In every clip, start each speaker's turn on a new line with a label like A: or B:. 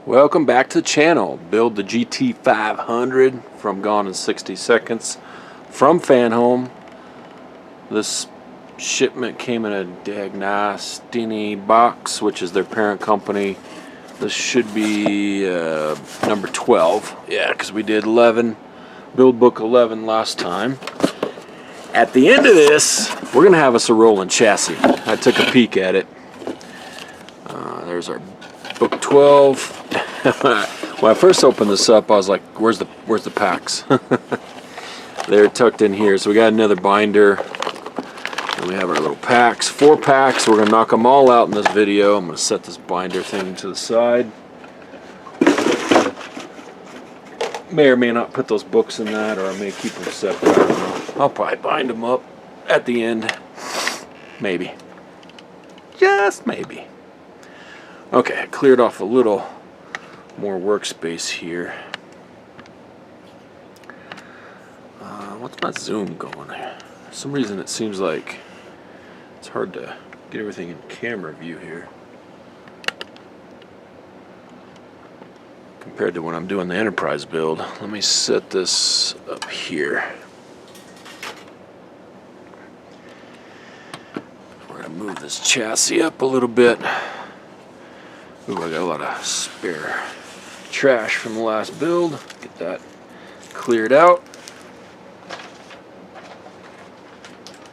A: Welcome back to the channel. Build the GT500 from Gone in 60 Seconds from Fanhome. This shipment came in a Diagnostic box, which is their parent company. This should be number 12. Yeah, because we did 11, build book 11 last time. At the end of this, we're going to have us a rolling chassis. I took a peek at it. There's our book 12. When I first opened this up, I was like, where's the packs? They're tucked in here. So we got another binder. And we have our little packs. 4 packs. We're going to knock them all out in this video. I'm going to set this binder thing to the side. May or may not put those books in that, or I may keep them separate. I don't know. I'll probably bind them up at the end. Maybe. Just maybe. Okay, I cleared off a little more workspace here. What's my zoom going here? For some reason it seems like it's hard to get everything in camera view here compared to when I'm doing the Enterprise build. Let me set this up here. We're going to move this chassis up a little bit. Ooh, I got a lot of spare trash from the last build. Get that cleared out.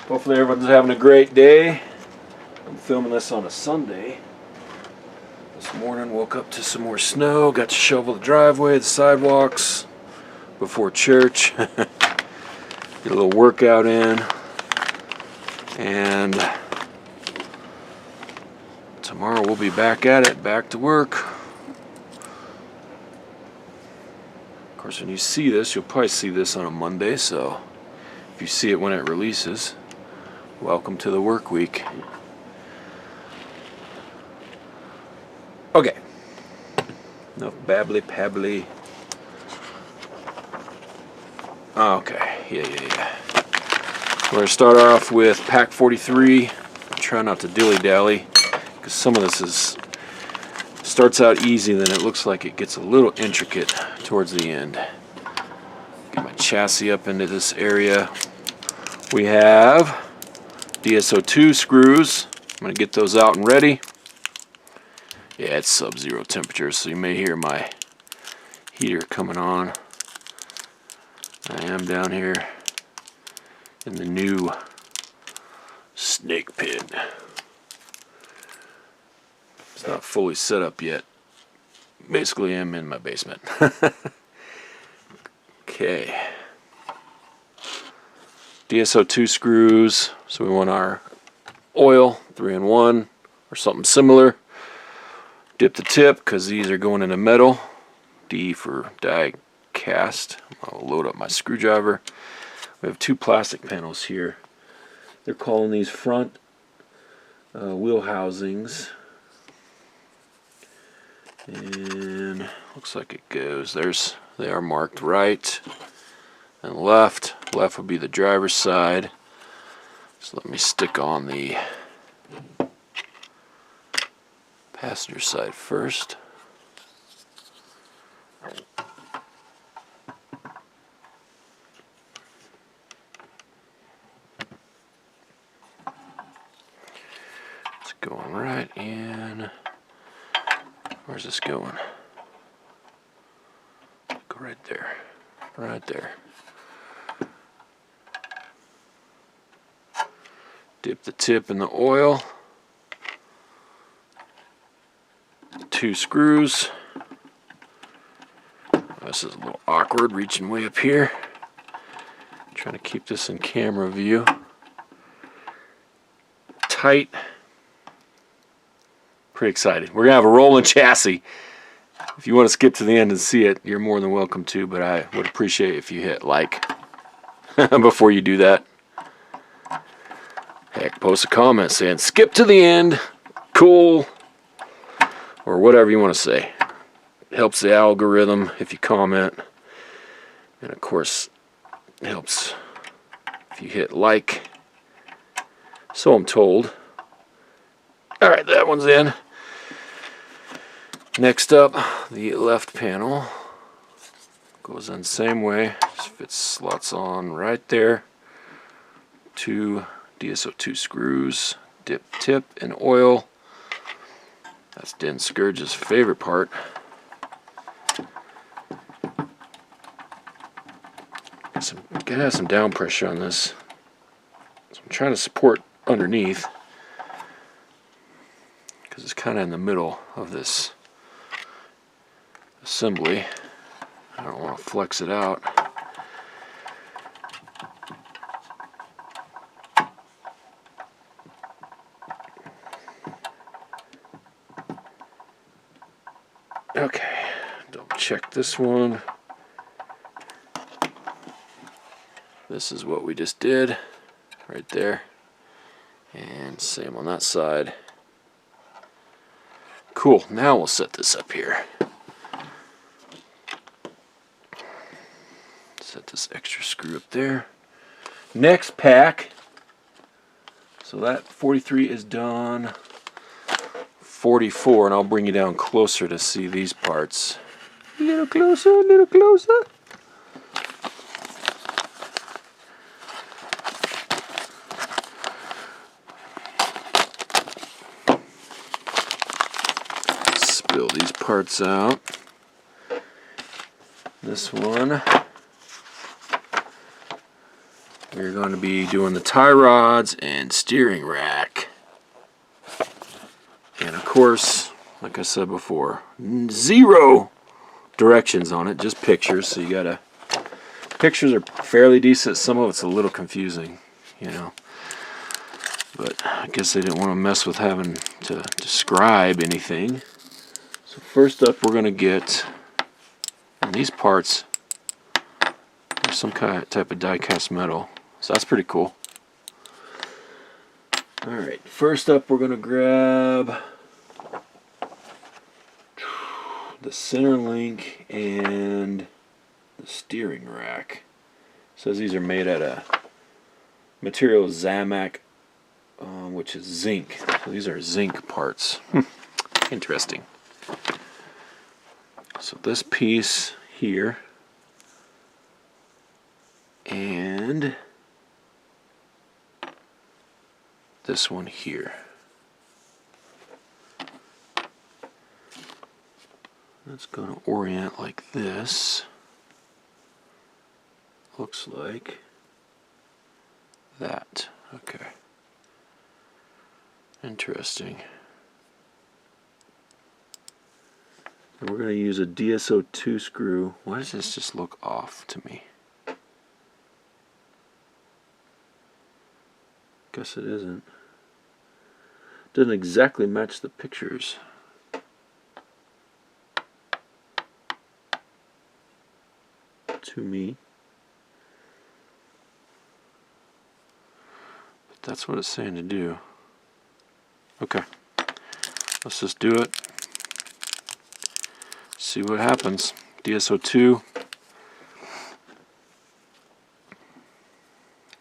A: Hopefully everyone's having a great day. I'm filming this on a Sunday. This morning woke up to some more snow. Got to shovel the driveway, the sidewalks before church. Get a little workout in. And tomorrow we'll be back at it, back to work. Of course, when you see this, you'll probably see this on a Monday, so if you see it when it releases, welcome to the work week. Okay, enough babbly-pabbly. Okay, yeah. We're going to start off with pack 43. Try not to dilly-dally, because some of this starts out easy, then it looks like it gets a little intricate towards the end. Get my chassis up into this area. We have DSO2 screws. I'm going to get those out and ready. Yeah, it's sub-zero temperature, so you may hear my heater coming on. I am down here in the new snake pit. It's not fully set up yet. Basically, I'm in my basement. Okay. DSO2 screws. So we want our oil, 3-in-1 or something similar. Dip the tip because these are going into metal. D for die cast. I'll load up my screwdriver. We have 2 plastic panels here. They're calling these front wheel housings. And looks like it goes. They are marked right and left. Left would be the driver's side. So let me stick on the passenger side first. It's going right in. Where's this going? Go right there. Right there. Dip the tip in the oil. 2 screws. This is a little awkward reaching way up here. Trying to keep this in camera view. Tight. Pretty excited. We're going to have a rolling chassis. If you want to skip to the end and see it, you're more than welcome to, but I would appreciate if you hit like before you do that. Heck, post a comment saying skip to the end, cool, or whatever you want to say. It helps the algorithm if you comment, and of course it helps if you hit like. So I'm told. Alright, that one's in. Next up, the left panel goes in the same way, just fits slots on right there. 2 DSO2 screws, dip tip in oil. That's Den Scourge's favorite part. Gotta have some down pressure on this. So I'm trying to support underneath because it's kind of in the middle of this assembly. I don't want to flex it out. Okay, double check this one. This is what we just did right there, and same on that side. Cool, now we'll set this up here. Set this extra screw up there. Next pack. So that 43 is done. 44, and I'll bring you down closer to see these parts. A little closer, a little closer. Spill these parts out. This one, we're going to be doing the tie rods and steering rack. And of course, like I said before, 0 directions on it, just pictures. So you gotta, pictures are fairly decent. Some of it's a little confusing, you know. But I guess they didn't want to mess with having to describe anything. So first up, we're gonna get, and these parts, there's some kind of type of die-cast metal. So that's pretty cool. Alright, first up we're going to grab the center link and the steering rack. It says these are made out of material Zamac, which is zinc. So these are zinc parts. Interesting. So this piece here and this one here. That's going to orient like this. Looks like that. Okay. Interesting. And we're going to use a DSO2 screw. Why does this just look off to me? Guess it isn't. Doesn't exactly match the pictures. To me. But that's what it's saying to do. Okay. Let's just do it. See what happens. DSO2.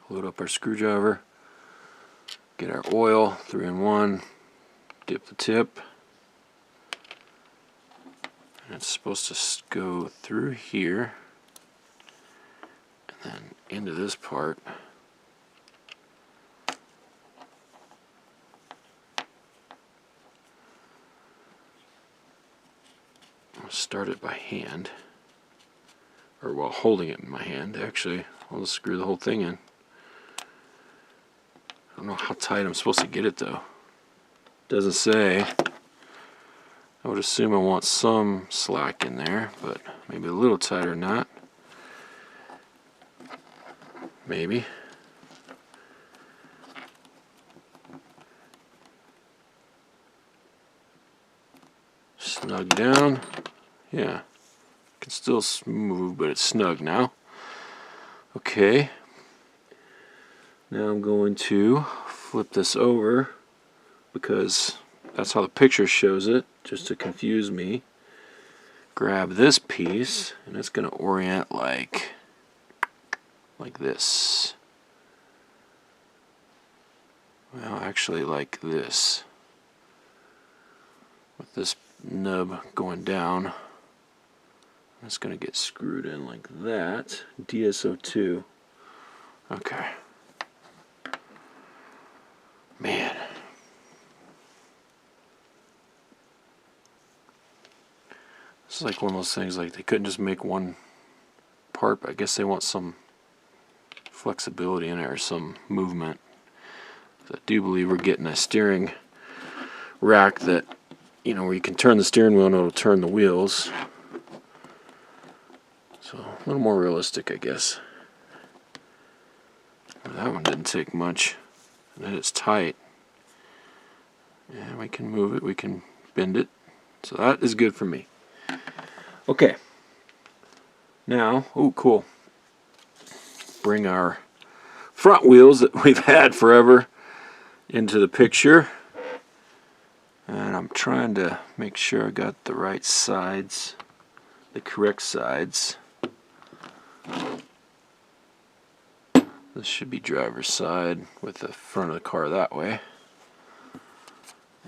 A: Load up our screwdriver. Get our oil, 3-in-1, dip the tip, and it's supposed to go through here and then into this part. I'll start it by hand, or while holding it in my hand. Actually, I'll just screw the whole thing in. I don't know how tight I'm supposed to get it though. Doesn't say. I would assume I want some slack in there, but maybe a little tighter, not. Maybe. Snug down. Yeah. Can still move, but it's snug now. Okay. Now I'm going to flip this over because that's how the picture shows it, just to confuse me. Grab this piece, and it's going to orient like this. Well, actually like this. With this nub going down. It's going to get screwed in like that. DSO2. Okay. Man. This is like one of those things, like they couldn't just make one part, but I guess they want some flexibility in it or some movement. So I do believe we're getting a steering rack that, you know, where you can turn the steering wheel and it'll turn the wheels. So a little more realistic, I guess. Well, that one didn't take much. And it's tight. And we can move it, we can bend it. So that is good for me. Okay. Now, oh cool. Bring our front wheels that we've had forever into the picture. And I'm trying to make sure I got the right sides, the correct sides. This should be driver's side with the front of the car that way.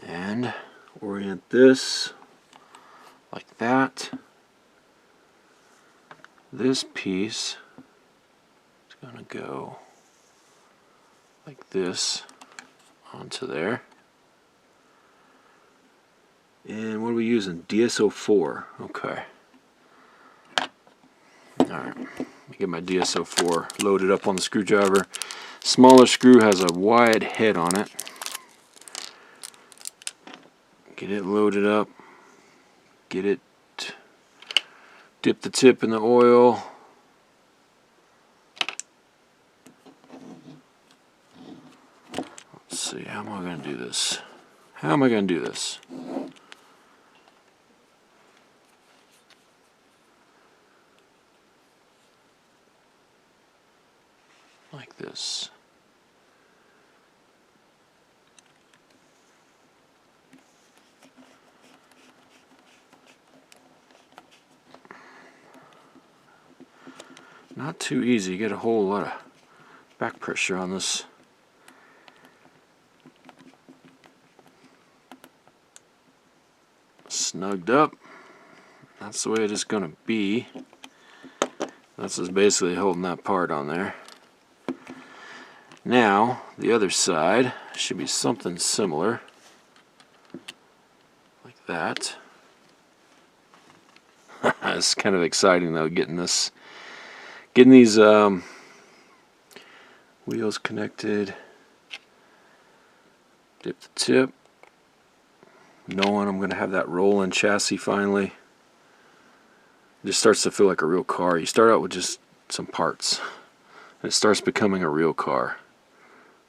A: And orient this like that. This piece is going to go like this onto there. And what are we using? DSO4. Okay. Alright. Let me get my DSO4 loaded up on the screwdriver. Smaller screw has a wide head on it. Get it loaded up. Get it. Dip the tip in the oil. Let's see, how am I going to do this? How am I going to do this? Like this. Not too easy. You get a whole lot of back pressure on this. Snugged up. That's the way it is going to be. That's just basically holding that part on there. Now, the other side should be something similar. Like that. It's kind of exciting though, getting these wheels connected. Dip the tip. Knowing I'm going to have that rolling chassis finally. It just starts to feel like a real car. You start out with just some parts. And it starts becoming a real car.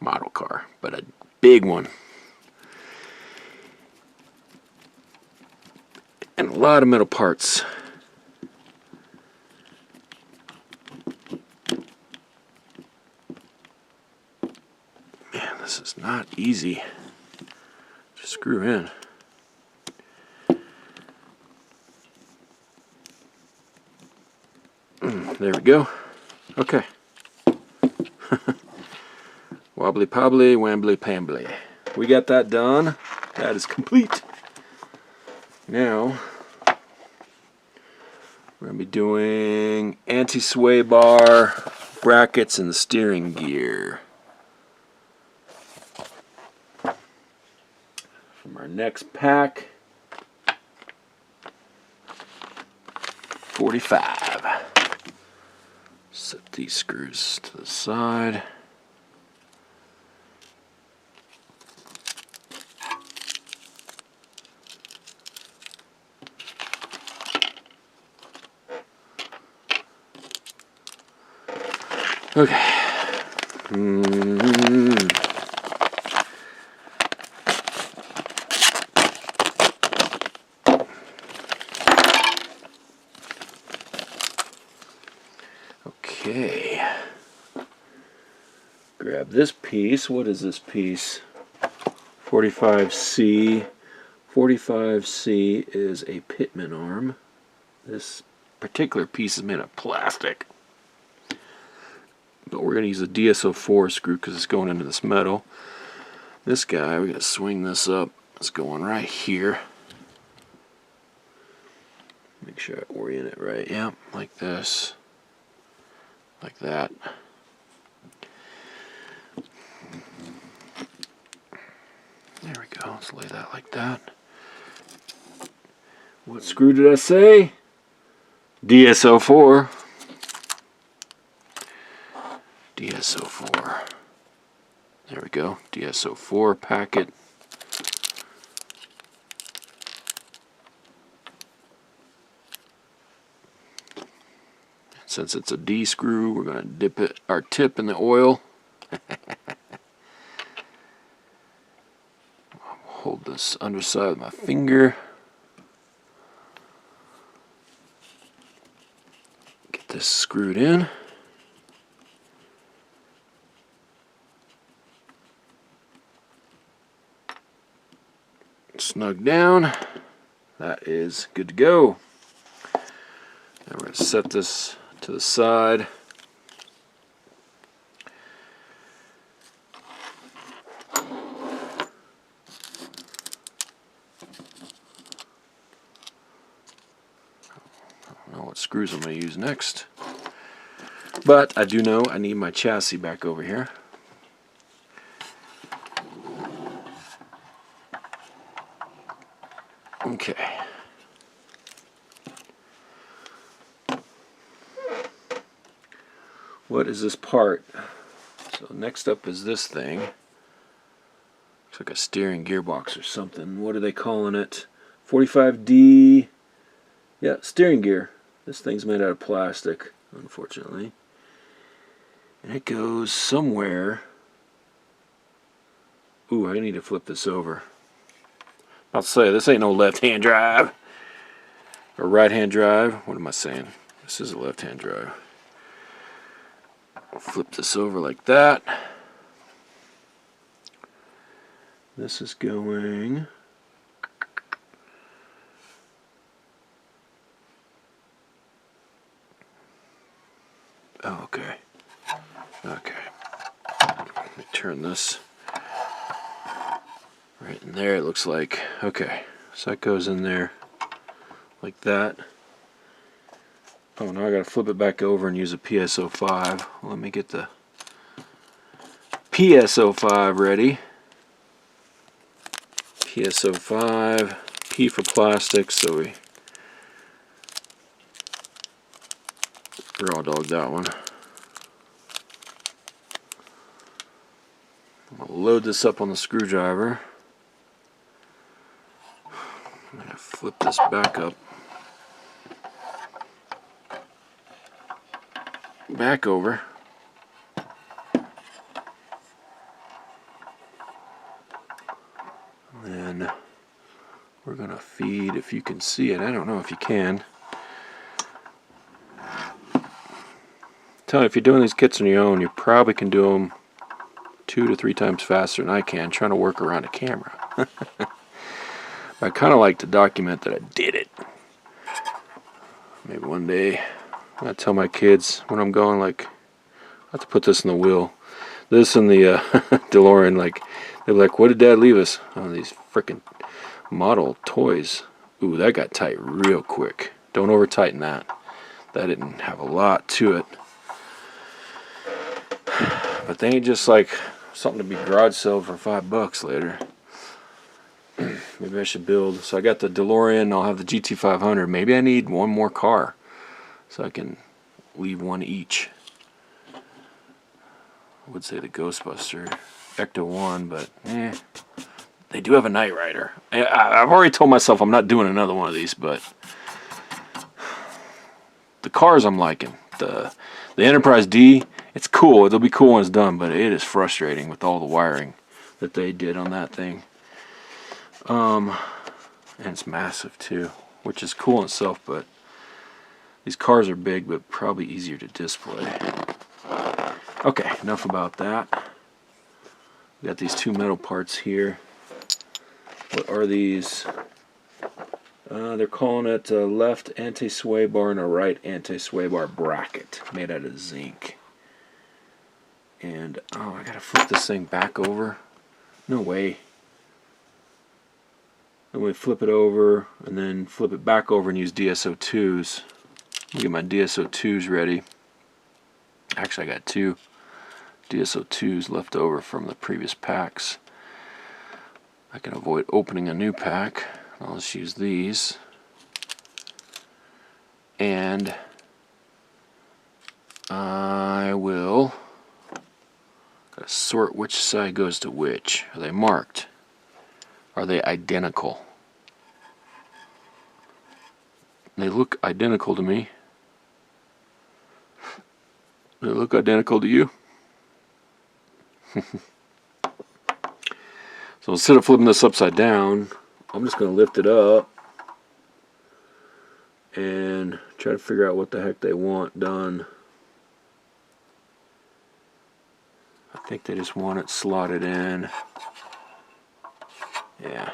A: Model car. But a big one. And a lot of metal parts. Man, this is not easy to screw in. There we go. Okay. Wobbly pobbly, wambly pambly. We got that done. That is complete. Now, we're going to be doing anti-sway bar, brackets, and the steering gear. From our next pack, 45. Set these screws to the side. Okay. Okay. Grab this piece. What is this piece? 45C. 45C is a pitman arm. This particular piece is made of plastic. But we're going to use a DSO4 screw because it's going into this metal. This guy, we're going to swing this up. It's going right here. Make sure I orient it right. Yep, like this. Like that. There we go. Let's lay that like that. What screw did I say? DSO4. DSO4. There we go. DSO4 packet. Since it's a D screw, we're going to dip our tip in the oil. Hold this underside with my finger. Get this screwed in. Snug down. That is good to go. Now we're going to set this to the side. What screws I'm going to use next, but I do know I need my chassis back over here. Okay. What is this part? So next up is this thing. Looks like a steering gearbox or something. What are they calling it? 45D. Yeah, steering gear. This thing's made out of plastic, unfortunately. And it goes somewhere. Ooh, I need to flip this over. I'll say, this ain't no left-hand drive. Or right-hand drive. What am I saying? This is a left-hand drive. I'll flip this over like that. This is going... Oh, okay. Okay. Let me turn this right in there. It looks like, okay. So that goes in there like that. Oh, now I gotta flip it back over and use a PSO5. Let me get the PSO5 ready. PSO5, P for plastic, so we raw dog that one. I'm gonna load this up on the screwdriver. I'm gonna flip this back up. Back over. Then we're gonna feed, if you can see it, I don't know if you can. Tell you, if you're doing these kits on your own, you probably can do them 2 to 3 times faster than I can, trying to work around a camera. I kind of like to document that I did it. Maybe one day I tell my kids when I'm going, like, I have to put this in the wheel. This and the DeLorean, like, they're like, what did Dad leave us? Oh, these frickin' model toys. Ooh, that got tight real quick. Don't over tighten that. That didn't have a lot to it. But they ain't just like something to be garage sold for $5 later. Maybe I should build. So I got the DeLorean, I'll have the GT500. Maybe I need one more car so I can leave one each. I would say the Ghostbuster Ecto 1, but they do have a Knight Rider. I've already told myself I'm not doing another one of these, but the cars I'm liking. The Enterprise D, it's cool. It'll be cool when it's done, but it is frustrating with all the wiring that they did on that thing. And it's massive too, which is cool in itself, but these cars are big, but probably easier to display. Okay, enough about that. We got these 2 metal parts here. What are these? They're calling it a left anti-sway bar and a right anti-sway bar bracket made out of zinc. And, oh, I gotta flip this thing back over. No way. And we flip it over and then flip it back over and use DSO2s. Let me get my DSO2s ready. Actually, I got 2 DSO2s left over from the previous packs. I can avoid opening a new pack. I'll just use these. And I will gotta sort which side goes to which. Are they marked? Are they identical? They look identical to me. They look identical to you. So instead of flipping this upside down, I'm just going to lift it up and try to figure out what the heck they want done. I think they just want it slotted in. Yeah.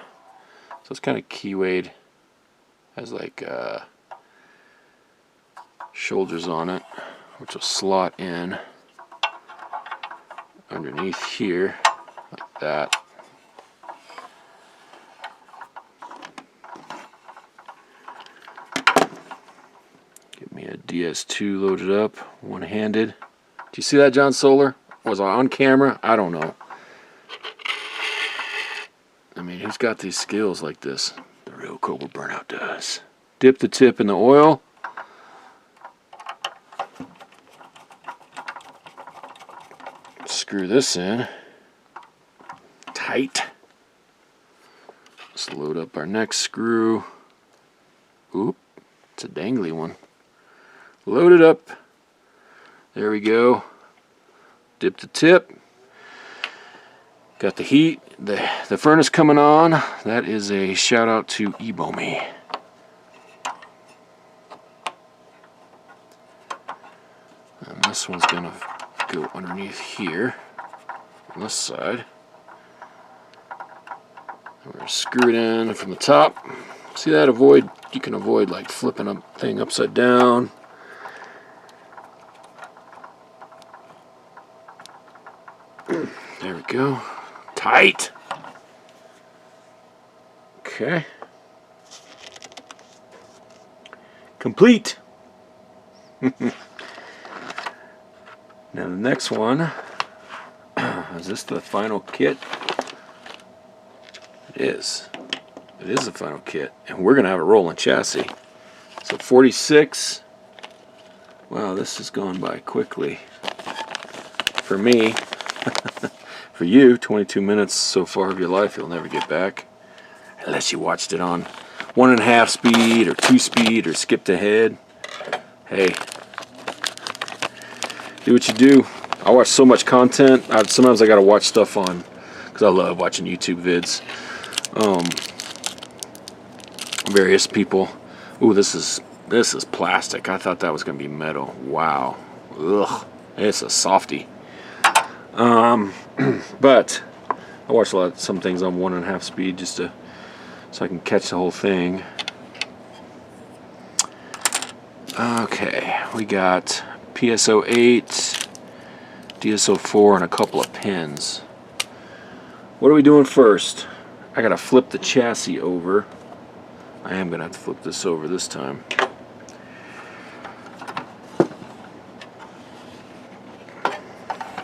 A: So it's kind of keywayed. Has like shoulders on it, which will slot in underneath here, like that. Get me a DS2 loaded up, one-handed. Do you see that, John Solar? Was I on camera? I don't know. I mean, who's got these skills like this? The real Cobra Burnout does. Dip the tip in the oil. Screw this in tight. Let's load up our next screw. Oop, it's a dangly one. Load it up. There we go. Dip the tip. Got the heat, the furnace coming on. That is a shout out to Ebomi. And this one's gonna go underneath here on this side. We're gonna screw it in from the top. See that? You can avoid like flipping a thing upside down. There we go. Tight. Okay. Complete. Now the next one, is this the final kit? It is. It is the final kit. And we're going to have a rolling chassis. So 46. Wow, this has gone by quickly. For me. For you, 22 minutes so far of your life you'll never get back. Unless you watched it on 1.5 speed or 2 speed or skipped ahead. Hey. Do what you do. I watch so much content. Sometimes I gotta watch stuff on, because I love watching YouTube vids. Various people. Ooh, this is plastic. I thought that was gonna be metal. Wow. Ugh. It's a softie. But I watch some things on 1.5 speed just so I can catch the whole thing. Okay, we got PSO8, DSO4, and a couple of pins. What are we doing first? I gotta flip the chassis over. I am gonna have to flip this over this time.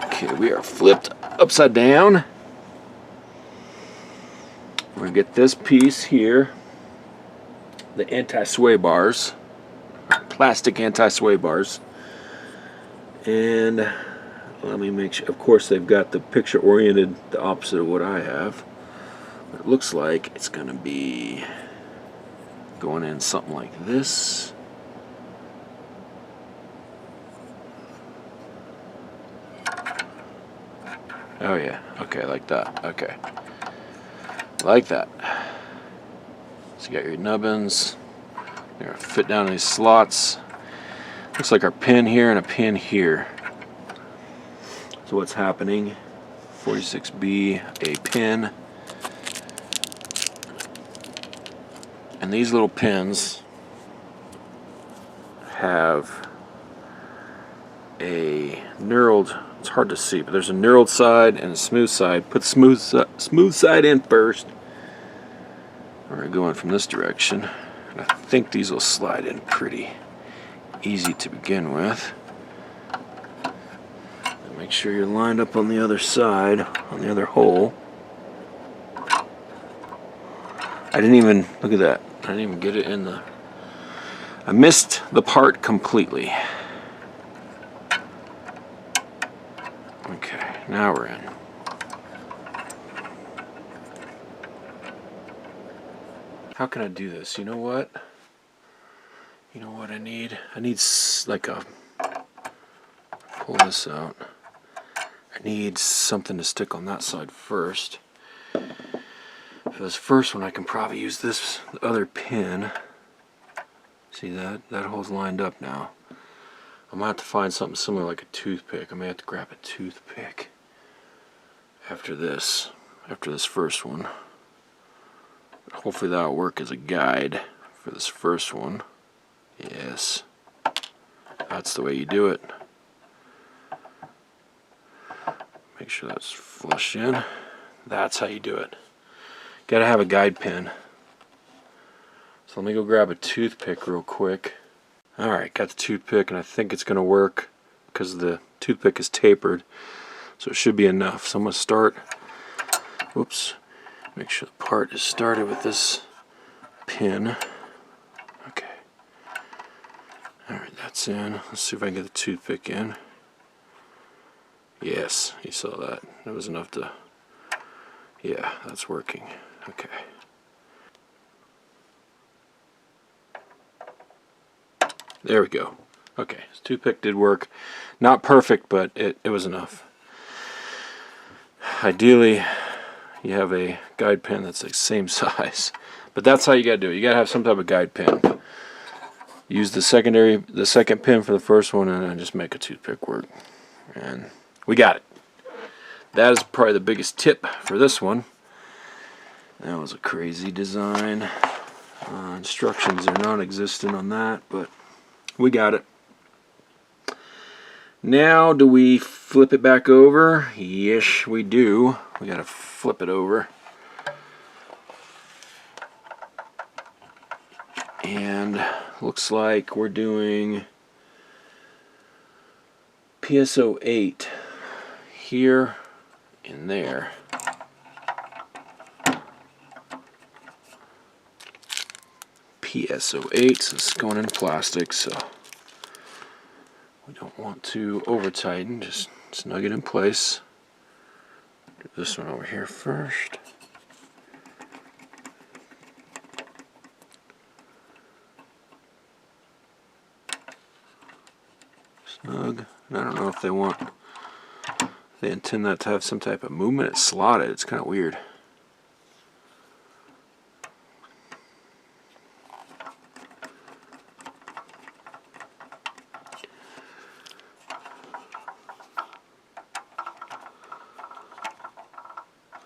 A: Okay, we are flipped upside down. We're gonna get this piece here, the anti-sway bars, plastic anti-sway bars, and let me make sure. Of course, they've got the picture oriented the opposite of what I have. But it looks like it's gonna be going in something like this. Oh yeah, okay, like that, okay. Like that. So you got your nubbins. They're gonna fit down in these slots. Looks like our pin here and a pin here. So what's happening? 46B, a pin. And these little pins have a knurled, it's hard to see, but there's a knurled side and a smooth side. Put the smooth side in first. Alright, gonna go in from this direction. And I think these will slide in pretty easy to begin with. And make sure you're lined up on the other side, on the other hole. I didn't even, look at that, I didn't even get it in the, I missed the part completely. Okay, now we're in. How can I do this? You know what? You know what I need? I need like a, pull this out. I need something to stick on that side first. For this first one, I can probably use this other pin. See that? That hole's lined up now. I'm gonna have to find something similar like a toothpick. I may have to grab a toothpick after this first one. Hopefully that'll work as a guide for this first one. Yes, that's the way you do it. Make sure that's flush in. That's how you do it. Gotta have a guide pin. So let me go grab a toothpick real quick. Alright, got the toothpick, and I think it's gonna work because the toothpick is tapered, so it should be enough. So I'm gonna start, whoops, make sure the part is started with this pin. Okay. Alright, that's in. Let's see if I can get the toothpick in. Yes, you saw that. That was enough to, yeah, that's working. Okay. There we go. Okay, this toothpick did work. Not perfect, but it was enough. Ideally, you have a guide pin that's the same size. But that's how you gotta do it. You gotta have some type of guide pin. Use the second pin for the first one, and then just make a toothpick work. And we got it. That is probably the biggest tip for this one. That was a crazy design. Instructions are non-existent on that, but we got it. Now, do we flip it back over? Yes, we do. We gotta flip it over. And looks like we're doing PSO 8 here and there. PSO 8, so it's going in plastic, so we don't want to over tighten, just snug it in place. Do this one over here first. Snug. And I don't know if they intend that to have some type of movement. It's slotted. It's kind of weird.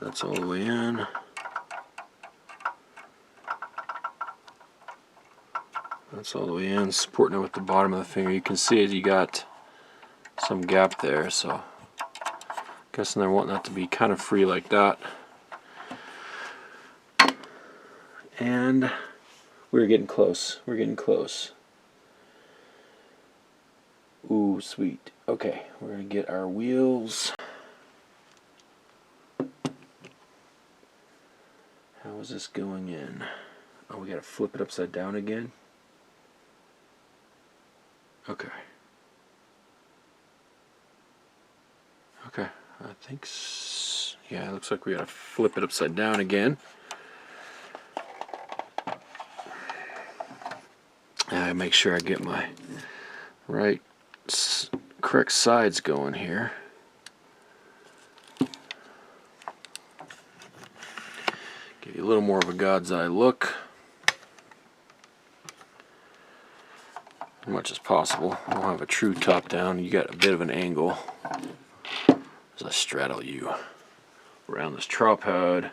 A: That's all the way in. That's all the way in, supporting it with the bottom of the finger. You can see it, you got some gap there, so guessing they're wanting that to be kind of free like that. And we're getting close. We're getting close. Ooh, sweet. Okay, we're gonna get our wheels. How is this going in? Oh, we gotta flip it upside down again? Okay. Okay, I think, yeah, it looks like we gotta flip it upside down again. I make sure I get my right, correct sides going here. Give you a little more of a God's eye look. As much as possible. I don't have a true top down. You got a bit of an angle as I straddle you around this tripod.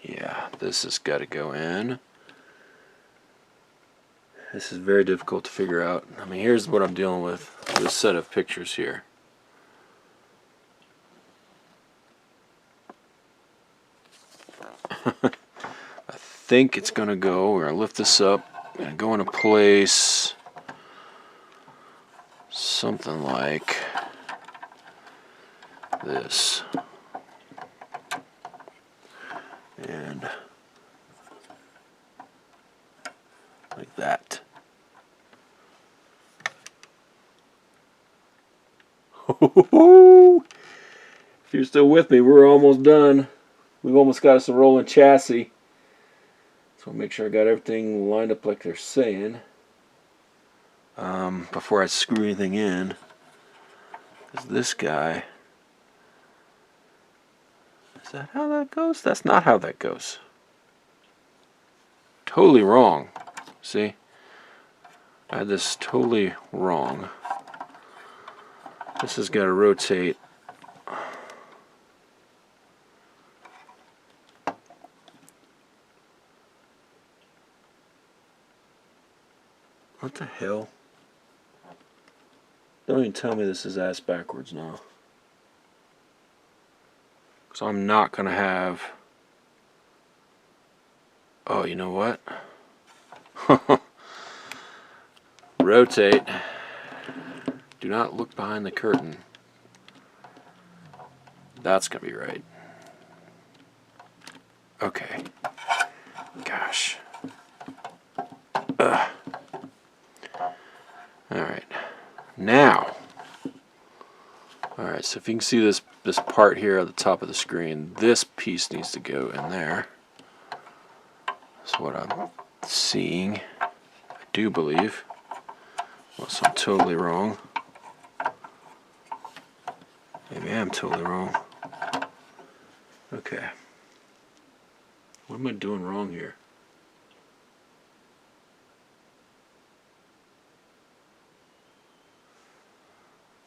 A: Yeah, this has got to go in. This is very difficult to figure out. I mean, here's what I'm dealing with. This set of pictures here. think it's going to go. We're going to lift this up and go into place something like this. And like that. If you're still with me, we're almost done. We've almost got us a rolling chassis. So I'll make sure I got everything lined up like they're saying. Before I screw anything in. Because this guy... Is that how that goes? That's not how that goes. Totally wrong. See? I had this totally wrong. This has got to rotate. What the hell? Don't even tell me this is ass backwards now. Because I'm not going to have... Oh, you know what? Rotate. Do not look behind the curtain. That's going to be right. Okay. Gosh. Ugh. Alright. Now. Alright, so if you can see this part here at the top of the screen, this piece needs to go in there. That's what I'm seeing. I do believe. Unless I'm totally wrong. Maybe I am totally wrong. Okay. What am I doing wrong here?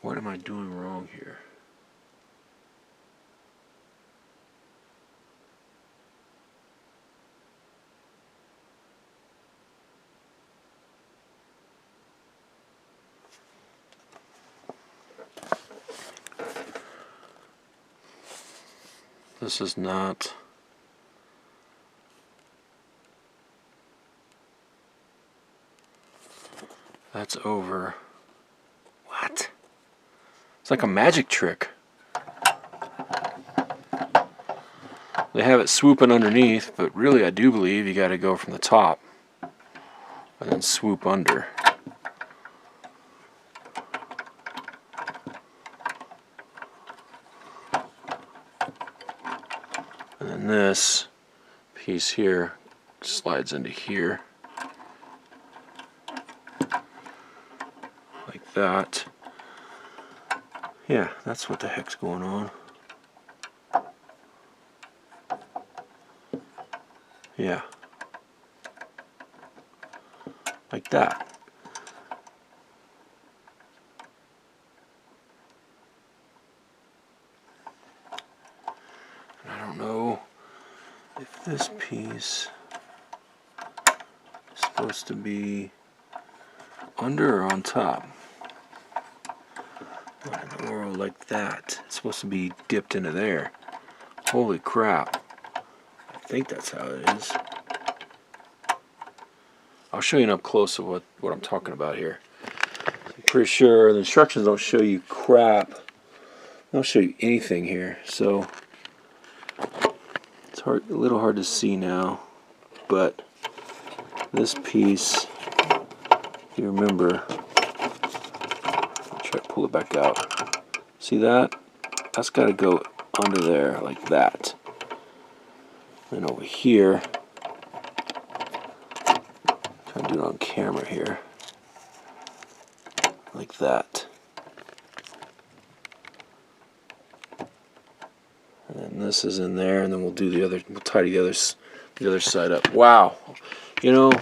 A: What am I doing wrong here? This is not... That's over. What? It's like a magic trick. They have it swooping underneath, but really I do believe you got to go from the top and then swoop under. And then this piece here slides into here. Like that. Yeah, that's what the heck's going on. Yeah. Like that. And I don't know if this piece is supposed to be under or on top. What in the world, like that? It's supposed to be dipped into there. Holy crap. I think that's how it is. I'll show you an up close of what I'm talking about here. I'm pretty sure the instructions don't show you crap. They don't show you anything here. So it's a little hard to see now. But this piece, if you remember, try to pull it back out. See that? That's got to go under there like that. And over here, try to do it on camera here, like that. And then this is in there, and then we'll do the other. We'll tie the other side up. Wow, you know,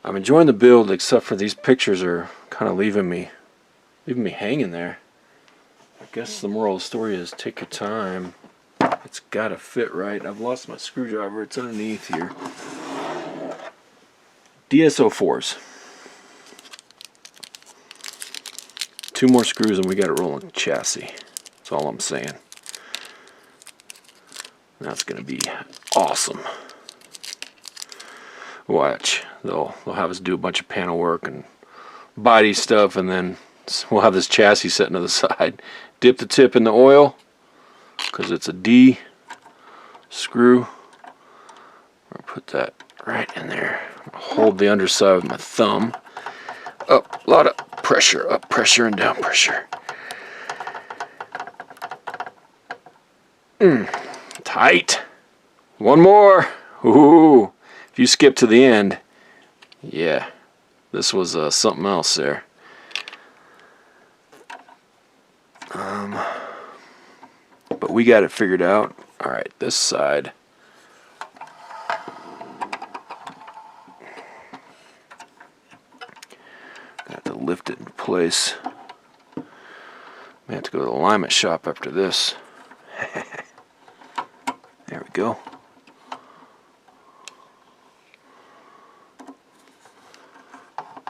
A: I'm enjoying the build, except for these pictures are kind of leaving me hanging there. I guess the moral of the story is take your time. It's got to fit right. I've lost my screwdriver. It's underneath here. DSO4s. 2 more screws and we got a rolling chassis. That's all I'm saying. That's going to be awesome. Watch, they'll have us do a bunch of panel work and body stuff, and then we'll have this chassis sitting to the side. Dip the tip in the oil because it's a D screw. I'll put that right in there. I'll hold the underside with my thumb. Up, a lot of pressure, up pressure and down pressure. Tight. One more. Ooh. If you skip to the end, yeah, this was something else there. But we got it figured out. All right, this side. Got to lift it in place. May have to go to the alignment shop after this. There we go.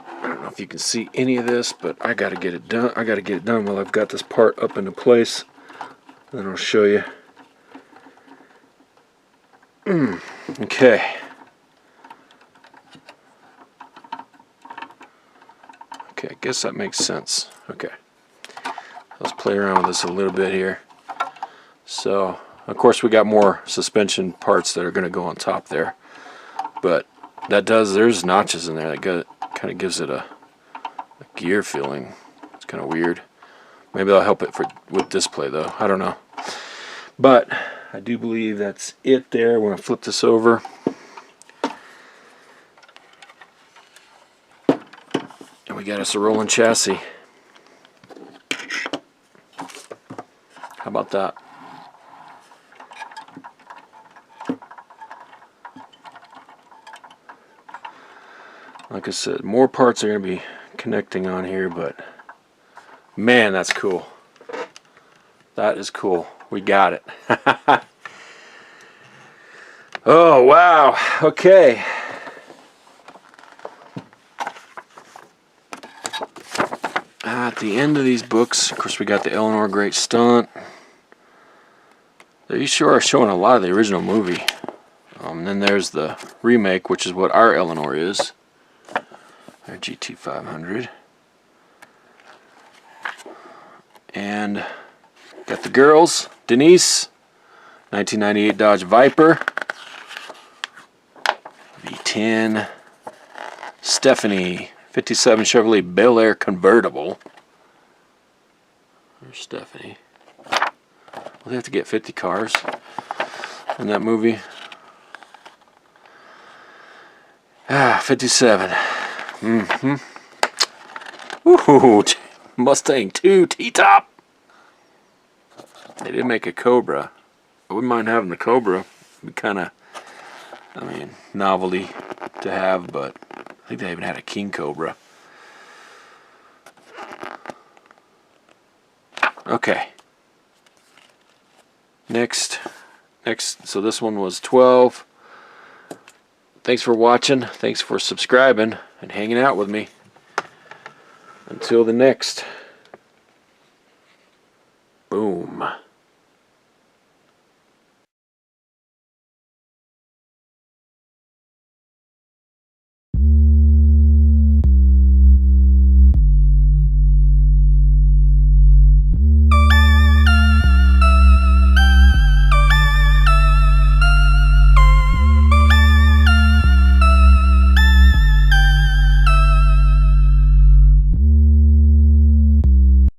A: I don't know if you can see any of this, but I got to get it done. I got to get it done while I've got this part up into place. And then I'll show you. Okay. Okay, I guess that makes sense. Okay. Let's play around with this a little bit here. So, of course, we got more suspension parts that are going to go on top there. But there's notches in there that kind of gives it a gear feeling. It's kind of weird. Maybe that'll help it with display though. I don't know. But I do believe that's it there. We're going to flip this over. And we got us a rolling chassis. How about that? Like I said, more parts are going to be connecting on here, but man, that's cool. That is cool. We got it. Oh, wow. Okay. At the end of these books, of course, we got the Eleanor Great Stunt. They sure are showing a lot of the original movie. Then there's the remake, which is what our Eleanor is. Our GT500. And got the girls. Denise, 1998 Dodge Viper. V10. Stephanie, 57 Chevrolet Bel Air convertible. There's Stephanie. Well, they have to get 50 cars in that movie. 57. Ooh, Mustang 2 T-top. They did make a Cobra. I wouldn't mind having the Cobra. It'd be kind of, I mean, novelty to have, but I think they even had a King Cobra. Okay. Next, so this one was 12. Thanks for watching. Thanks for subscribing and hanging out with me. Until the next. Boom.